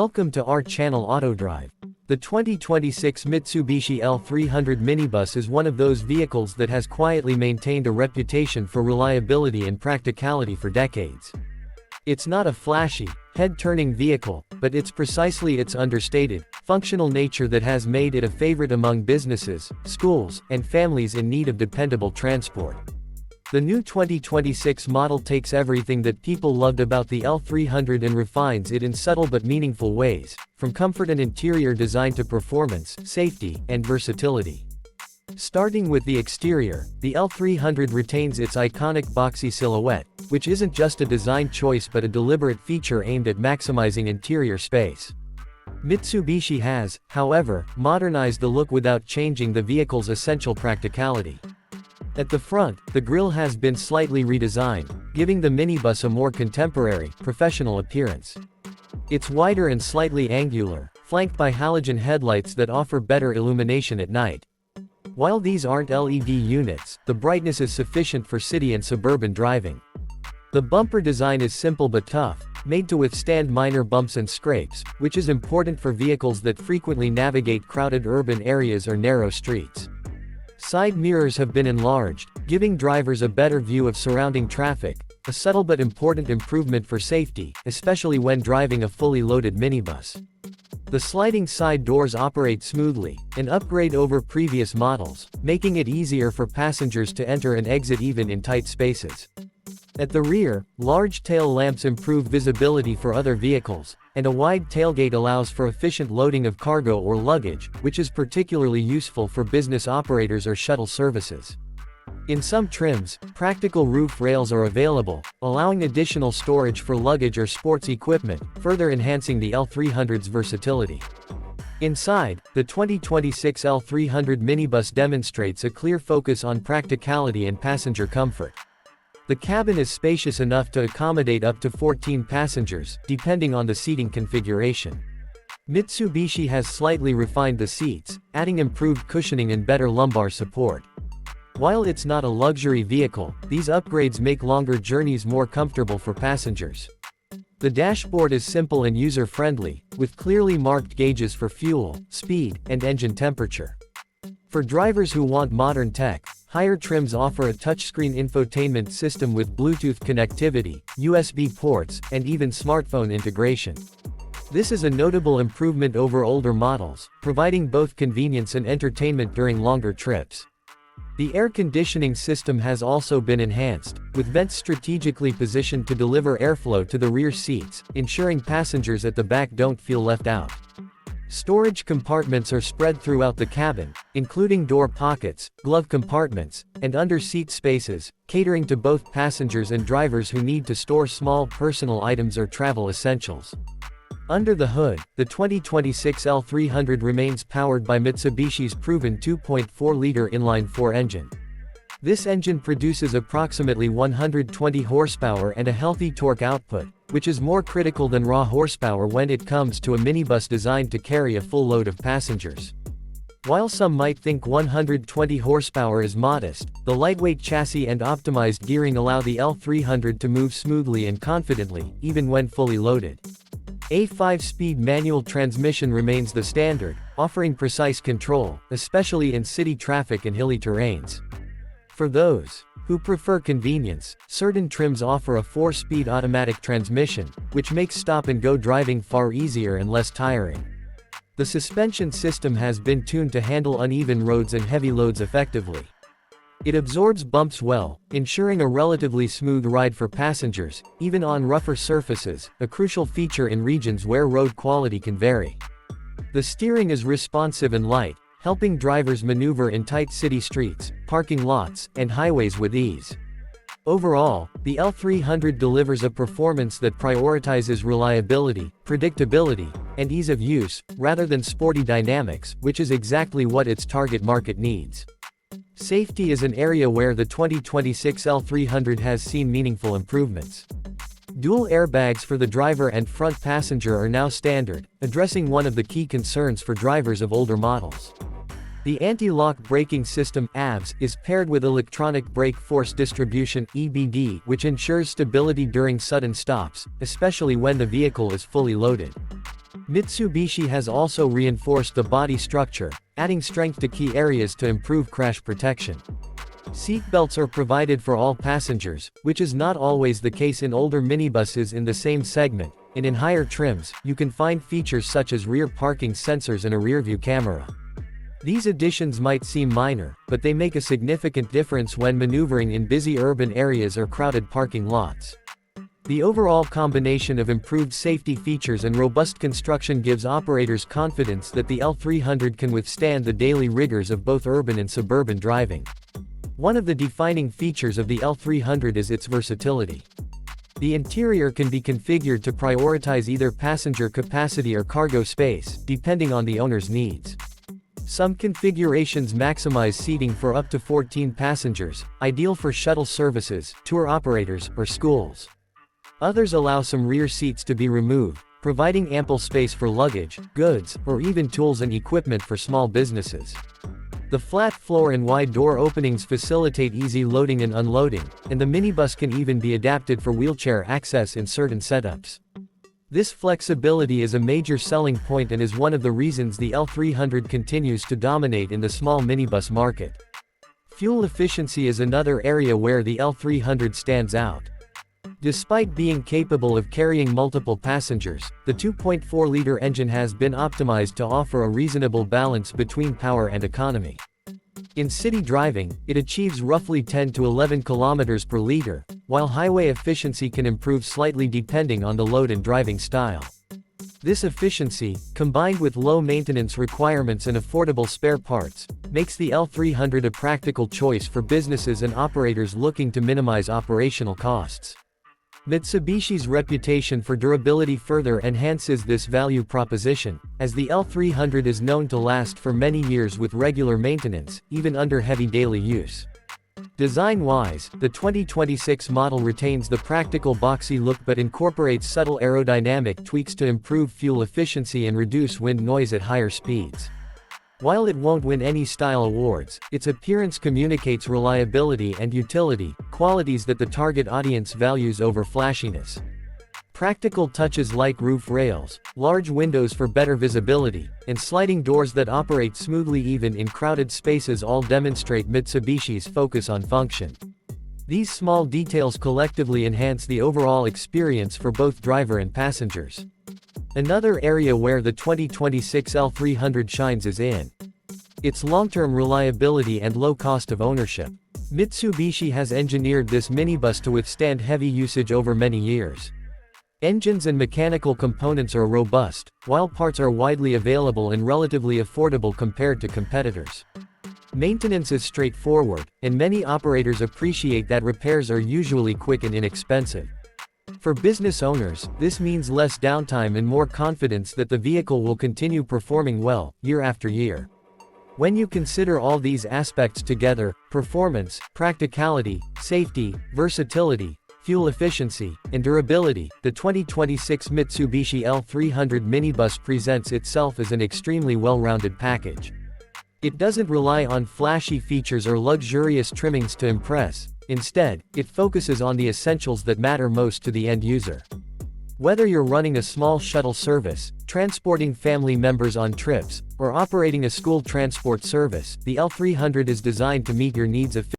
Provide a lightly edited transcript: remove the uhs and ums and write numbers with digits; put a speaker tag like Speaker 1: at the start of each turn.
Speaker 1: Welcome to our channel AutoDrive. The 2026 Mitsubishi L300 Minibus is one of those vehicles that has quietly maintained a reputation for reliability and practicality for decades. It's not a flashy, head-turning vehicle, but it's precisely its understated, functional nature that has made it a favorite among businesses, schools, and families in need of dependable transport. The new 2026 model takes everything that people loved about the L300 and refines it in subtle but meaningful ways, from comfort and interior design to performance, safety, and versatility. Starting with the exterior, the L300 retains its iconic boxy silhouette, which isn't just a design choice but a deliberate feature aimed at maximizing interior space. Mitsubishi has, however, modernized the look without changing the vehicle's essential practicality. At the front, the grille has been slightly redesigned, giving the minibus a more contemporary, professional appearance. It's wider and slightly angular, flanked by halogen headlights that offer better illumination at night. While these aren't LED units, the brightness is sufficient for city and suburban driving. The bumper design is simple but tough, made to withstand minor bumps and scrapes, which is important for vehicles that frequently navigate crowded urban areas or narrow streets. Side mirrors have been enlarged, giving drivers a better view of surrounding traffic, a subtle but important improvement for safety, especially when driving a fully loaded minibus. The sliding side doors operate smoothly, an upgrade over previous models, making it easier for passengers to enter and exit even in tight spaces. At the rear, large tail lamps improve visibility for other vehicles, and a wide tailgate allows for efficient loading of cargo or luggage, which is particularly useful for business operators or shuttle services. In some trims, practical roof rails are available, allowing additional storage for luggage or sports equipment, further enhancing the L300's versatility. Inside, the 2026 L300 Minibus demonstrates a clear focus on practicality and passenger comfort. The cabin is spacious enough to accommodate up to 14 passengers, depending on the seating configuration. Mitsubishi has slightly refined the seats, adding improved cushioning and better lumbar support. While it's not a luxury vehicle, these upgrades make longer journeys more comfortable for passengers. The dashboard is simple and user-friendly, with clearly marked gauges for fuel, speed, and engine temperature. For drivers who want modern tech, higher trims offer a touchscreen infotainment system with Bluetooth connectivity, USB ports, and even smartphone integration. This is a notable improvement over older models, providing both convenience and entertainment during longer trips. The air conditioning system has also been enhanced, with vents strategically positioned to deliver airflow to the rear seats, ensuring passengers at the back don't feel left out. Storage compartments are spread throughout the cabin, including door pockets, glove compartments, and under-seat spaces, catering to both passengers and drivers who need to store small personal items or travel essentials. Under the hood, the 2026 L300 remains powered by Mitsubishi's proven 2.4-liter inline-four engine. This engine produces approximately 120 horsepower and a healthy torque output, which is more critical than raw horsepower when it comes to a minibus designed to carry a full load of passengers. While some might think 120 horsepower is modest, the lightweight chassis and optimized gearing allow the L300 to move smoothly and confidently, even when fully loaded. A 5-speed manual transmission remains the standard, offering precise control, especially in city traffic and hilly terrains. For those who prefer convenience, certain trims offer a 4-speed automatic transmission, which makes stop-and-go driving far easier and less tiring. The suspension system has been tuned to handle uneven roads and heavy loads effectively. It absorbs bumps well, ensuring a relatively smooth ride for passengers, even on rougher surfaces, a crucial feature in regions where road quality can vary. The steering is responsive and light, helping drivers maneuver in tight city streets, parking lots, and highways with ease. Overall, the L300 delivers a performance that prioritizes reliability, predictability, and ease of use, rather than sporty dynamics, which is exactly what its target market needs. Safety is an area where the 2026 L300 has seen meaningful improvements. Dual airbags for the driver and front passenger are now standard, addressing one of the key concerns for drivers of older models. The anti-lock braking system (ABS) is paired with electronic brake force distribution (EBD), which ensures stability during sudden stops, especially when the vehicle is fully loaded. Mitsubishi has also reinforced the body structure, adding strength to key areas to improve crash protection. Seat belts are provided for all passengers, which is not always the case in older minibuses in the same segment, and in higher trims, you can find features such as rear parking sensors and a rear-view camera. These additions might seem minor, but they make a significant difference when maneuvering in busy urban areas or crowded parking lots. The overall combination of improved safety features and robust construction gives operators confidence that the L300 can withstand the daily rigors of both urban and suburban driving. One of the defining features of the L300 is its versatility. The interior can be configured to prioritize either passenger capacity or cargo space, depending on the owner's needs. Some configurations maximize seating for up to 14 passengers, ideal for shuttle services, tour operators, or schools. Others allow some rear seats to be removed, providing ample space for luggage, goods, or even tools and equipment for small businesses. The flat floor and wide door openings facilitate easy loading and unloading, and the minibus can even be adapted for wheelchair access in certain setups. This flexibility is a major selling point and is one of the reasons the L300 continues to dominate in the small minibus market. Fuel efficiency is another area where the L300 stands out. Despite being capable of carrying multiple passengers, the 2.4-liter engine has been optimized to offer a reasonable balance between power and economy. In city driving, it achieves roughly 10 to 11 km per liter, while highway efficiency can improve slightly depending on the load and driving style. This efficiency, combined with low maintenance requirements and affordable spare parts, makes the L300 a practical choice for businesses and operators looking to minimize operational costs. Mitsubishi's reputation for durability further enhances this value proposition, as the L300 is known to last for many years with regular maintenance, even under heavy daily use. Design-wise, the 2026 model retains the practical boxy look but incorporates subtle aerodynamic tweaks to improve fuel efficiency and reduce wind noise at higher speeds. While it won't win any style awards, its appearance communicates reliability and utility, qualities that the target audience values over flashiness. Practical touches like roof rails, large windows for better visibility, and sliding doors that operate smoothly even in crowded spaces all demonstrate Mitsubishi's focus on function. These small details collectively enhance the overall experience for both driver and passengers. Another area where the 2026 L300 shines is in its long-term reliability and low cost of ownership. Mitsubishi has engineered this minibus to withstand heavy usage over many years. Engines and mechanical components are robust, while parts are widely available and relatively affordable compared to competitors. Maintenance is straightforward, and many operators appreciate that repairs are usually quick and inexpensive. For business owners, this means less downtime and more confidence that the vehicle will continue performing well, year after year. When you consider all these aspects together, performance, practicality, safety, versatility, fuel efficiency, and durability, the 2026 Mitsubishi L300 minibus presents itself as an extremely well-rounded package. It doesn't rely on flashy features or luxurious trimmings to impress. Instead, it focuses on the essentials that matter most to the end user. Whether you're running a small shuttle service, transporting family members on trips, or operating a school transport service, the L300 is designed to meet your needs efficiently.